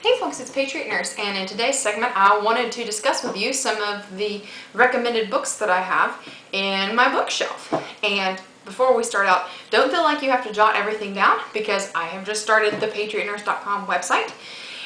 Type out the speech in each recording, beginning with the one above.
Hey folks, it's Patriot Nurse, and in today's segment I wanted to discuss with you some of the recommended books that I have in my bookshelf. And before we start out, don't feel like you have to jot everything down, because I have just started the patriotnurse.com website,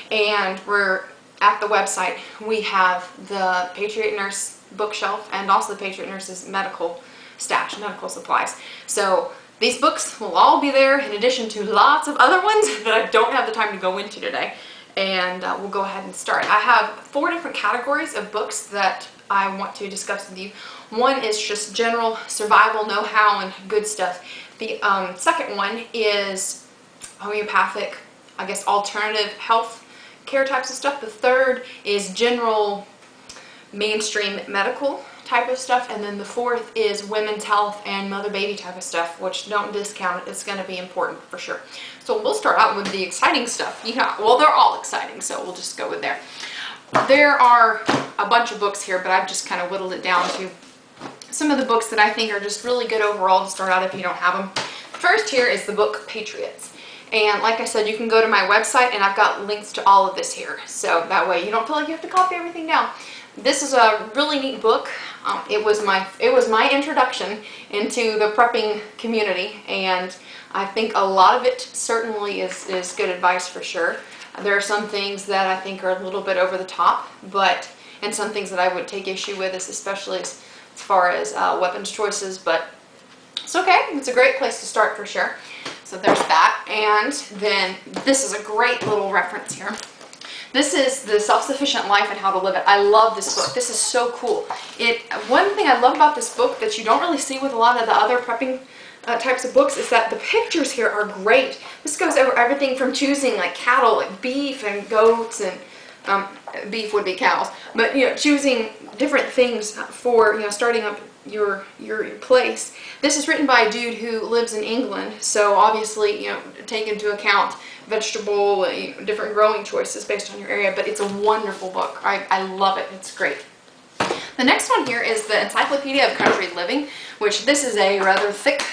and we're at the website we have the Patriot Nurse bookshelf and also the Patriot Nurse's medical stash, medical supplies. So these books will all be there, in addition to lots of other ones that I don't have the time to go into today. And we'll go ahead and start. I have 4 different categories of books that I want to discuss with you. One is just general survival know-how and good stuff. The second one is homeopathic, I guess, alternative health care types of stuff. The third is general mainstream medical type of stuff, and then the fourth is women's health and mother-baby type of stuff, which don't discount it. It's going to be important for sure. So we'll start out with the exciting stuff. Yeah, well, they're all exciting, so we'll just go with there. There are a bunch of books here, but I've just kind of whittled it down to some of the books that I think are just really good overall to start out if you don't have them. First here is the book Patriots. And like I said, you can go to my website, and I've got links to all of this here. So that way you don't feel like you have to copy everything down. This is a really neat book. It was my introduction into the prepping community, and I think a lot of it certainly is good advice for sure. There are some things that I think are a little bit over the top, and some things that I would take issue with, especially as far as weapons choices, but it's okay. It's a great place to start for sure. So there's that, and then this is a great little reference here. This is The Self-Sufficient Life and How to Live It. I love this book. This is so cool. One thing I love about this book that you don't really see with a lot of the other prepping types of books is that the pictures here are great. This goes over everything from choosing like cattle, like beef and goats, and beef would be cows, but choosing different things for starting up your place. This is written by a dude who lives in England, so obviously take into account vegetable, different growing choices based on your area, but it's a wonderful book. I love it. It's great. The next one here is the Encyclopedia of Country Living, which this is a rather thick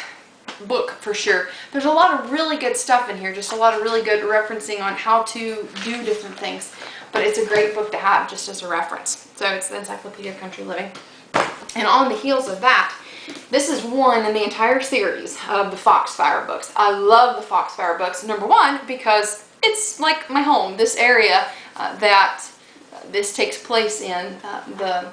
book for sure. There's a lot of really good stuff in here, just a lot of really good referencing on how to do different things, but it's a great book to have just as a reference. So it's the Encyclopedia of Country Living. And on the heels of that, this is one in the entire series of the Foxfire books. I love the Foxfire books, number one, because it's like my home, this area that this takes place in, I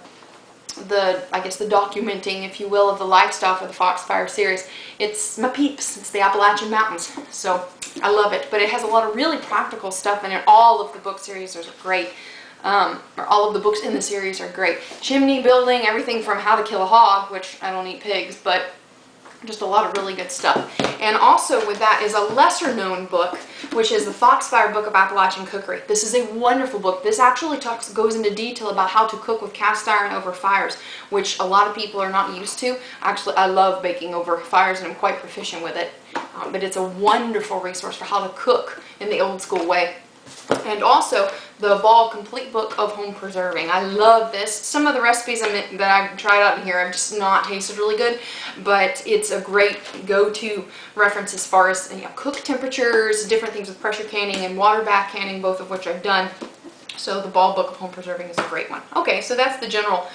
guess the documenting, if you will, of the lifestyle for the Foxfire series. It's my peeps. It's the Appalachian Mountains. So I love it. But it has a lot of really practical stuff in it. All of the book series are great. Or all of the books in the series are great. Chimney building, everything from How to Kill a Hog, which I don't eat pigs, but just a lot of really good stuff. And also with that is a lesser known book, which is the Foxfire Book of Appalachian Cookery. This is a wonderful book. This actually goes into detail about how to cook with cast iron over fires, which a lot of people are not used to. Actually, I love baking over fires, and I'm quite proficient with it. But it's a wonderful resource for how to cook in the old school way. And also the Ball Complete Book of Home Preserving. I love this. Some of the recipes that I've tried out in here have just not tasted really good, but it's a great go-to reference as far as cook temperatures, different things with pressure canning and water bath canning, both of which I've done. So the Ball Book of Home Preserving is a great one. Okay, so that's the general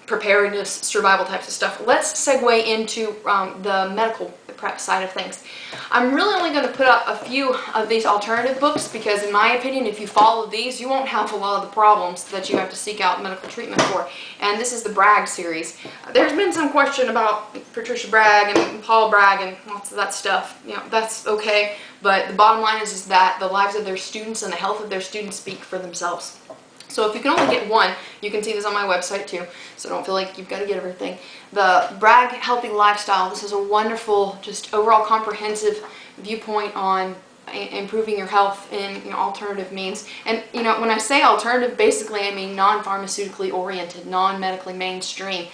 preparedness, survival types of stuff. Let's segue into the medical prep side of things. I'm really only going to put up a few of these alternative books because, in my opinion, if you follow these, you won't have a lot of the problems that you have to seek out medical treatment for. And this is the Bragg series. There's been some question about Patricia Bragg and Paul Bragg and lots of that stuff. That's okay, but the bottom line is that the lives of their students and the health of their students speak for themselves. So if you can only get one, you can see this on my website too, so don't feel like you've got to get everything. The Bragg Healthy Lifestyle, this is a wonderful, just overall comprehensive viewpoint on improving your health in alternative means. And when I say alternative, basically I mean non-pharmaceutically oriented, non-medically mainstream.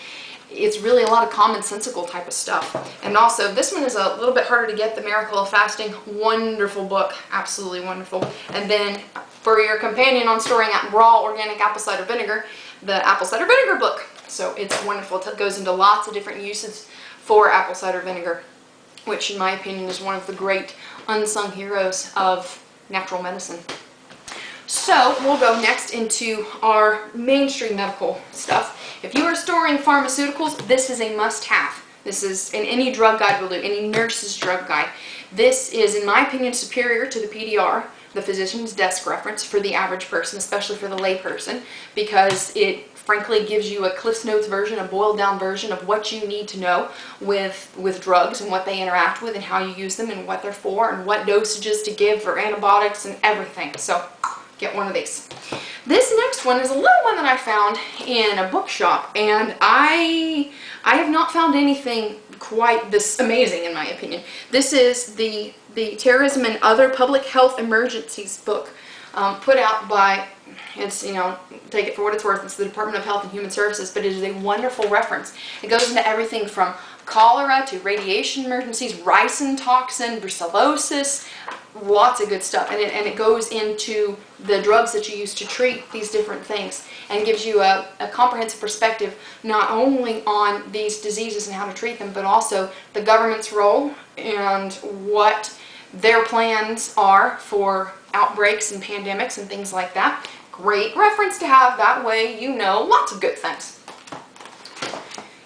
It's really a lot of commonsensical type of stuff. And also, this one is a little bit harder to get, The Miracle of Fasting. Wonderful book, absolutely wonderful. And then for your companion on storing raw organic apple cider vinegar, the Apple Cider Vinegar book. So it's wonderful. It goes into lots of different uses for apple cider vinegar, which in my opinion is one of the great unsung heroes of natural medicine. So we'll go next into our mainstream medical stuff. If you are storing pharmaceuticals, this is a must-have. This is in any drug guide will do, any nurse's drug guide. This is, in my opinion, superior to the PDR, the physician's desk reference, for the average person, especially for the lay person, because it frankly gives you a Cliff's Notes version, a boiled down version of what you need to know with drugs and what they interact with and how you use them and what they're for and what dosages to give for antibiotics and everything. So get one of these. This next one is a little one that I found in a bookshop, and I have not found anything quite this amazing in my opinion. This is the Terrorism and Other Public Health Emergencies book, put out by, it's, you know, take it for what it's worth, it's the Department of Health and Human Services, but it is a wonderful reference. It goes into everything from cholera to radiation emergencies, ricin toxin, brucellosis, lots of good stuff, and it goes into the drugs that you use to treat these different things and gives you a comprehensive perspective not only on these diseases and how to treat them, but also the government's role and what their plans are for outbreaks and pandemics and things like that. Great reference to have, that way you know lots of good things.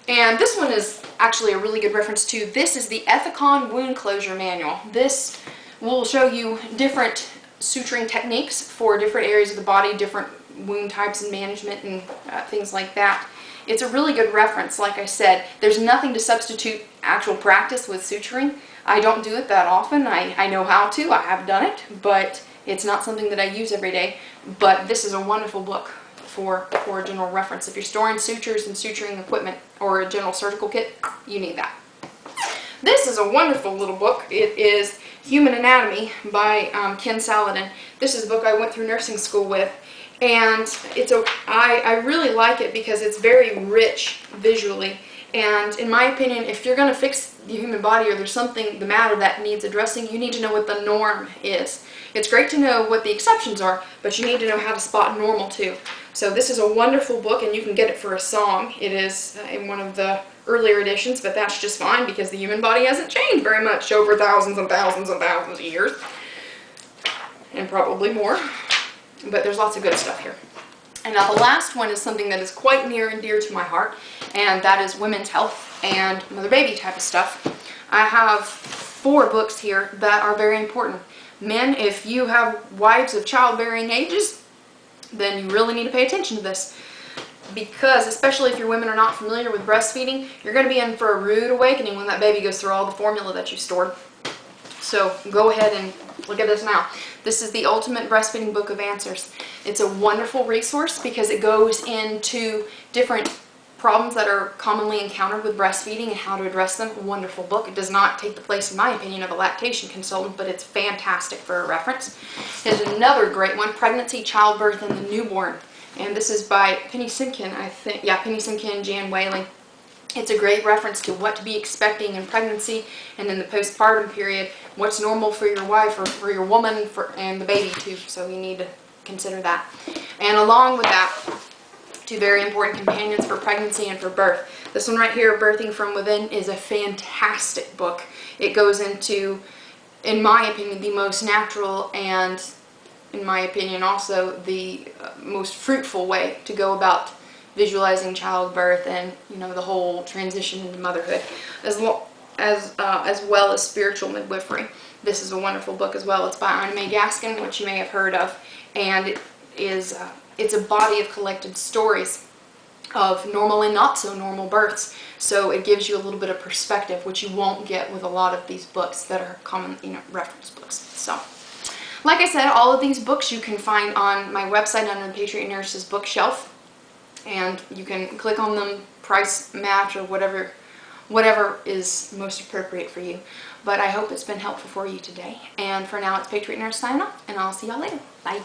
And this one is actually a really good reference too. This is the Ethicon Wound Closure Manual. This will show you different suturing techniques for different areas of the body, different wound types and management and things like that. It's a really good reference. Like I said, there's nothing to substitute actual practice with suturing. I don't do it that often. I know how to, I have done it, but it's not something that I use every day. But this is a wonderful book for a general reference. If you're storing sutures and suturing equipment or a general surgical kit, you need that. This is a wonderful little book. It is Human Anatomy by Ken Saladin. This is a book I went through nursing school with, and I really like it because it's very rich visually. And in my opinion, if you're going to fix the human body or there's something the matter that needs addressing, you need to know what the norm is. It's great to know what the exceptions are, but you need to know how to spot normal too. So this is a wonderful book, and you can get it for a song. It is in one of the earlier editions, but that's just fine because the human body hasn't changed very much over thousands and thousands and thousands of years, and probably more. But there's lots of good stuff here. And now the last one is something that is quite near and dear to my heart, and that is women's health and mother-baby type of stuff. I have 4 books here that are very important. Men, if you have wives of childbearing ages, then you really need to pay attention to this. Because, especially if your women are not familiar with breastfeeding, you're going to be in for a rude awakening when that baby goes through all the formula that you stored. So go ahead and look at this now. This is the Ultimate Breastfeeding Book of Answers. It's a wonderful resource because it goes into different problems that are commonly encountered with breastfeeding and how to address them. A wonderful book. It does not take the place, in my opinion, of a lactation consultant, but it's fantastic for a reference. There's another great one, Pregnancy, Childbirth, and the Newborn. And this is by Penny Simkin, I think. Yeah, Penny Simkin and Jan Whaling. It's a great reference to what to be expecting in pregnancy and in the postpartum period, what's normal for your wife or for your woman and the baby too, so you need to consider that. And along with that, 2 very important companions for pregnancy and for birth. This one right here, Birthing from Within, is a fantastic book. It goes into, in my opinion, the most natural and, in my opinion, also the most fruitful way to go about visualizing childbirth and, you know, the whole transition into motherhood, as well as spiritual midwifery. This is a wonderful book as well. It's by Ina May Gaskin, which you may have heard of, and it is it's a body of collected stories of normal and not so normal births. So it gives you a little bit of perspective, which you won't get with a lot of these books that are common, you know, reference books. So, like I said, all of these books you can find on my website under the Patriot Nurse's bookshelf. And you can click on them, price match, or whatever is most appropriate for you. But I hope it's been helpful for you today. And for now, it's Patriot Nurse signing off, and I'll see y'all later. Bye.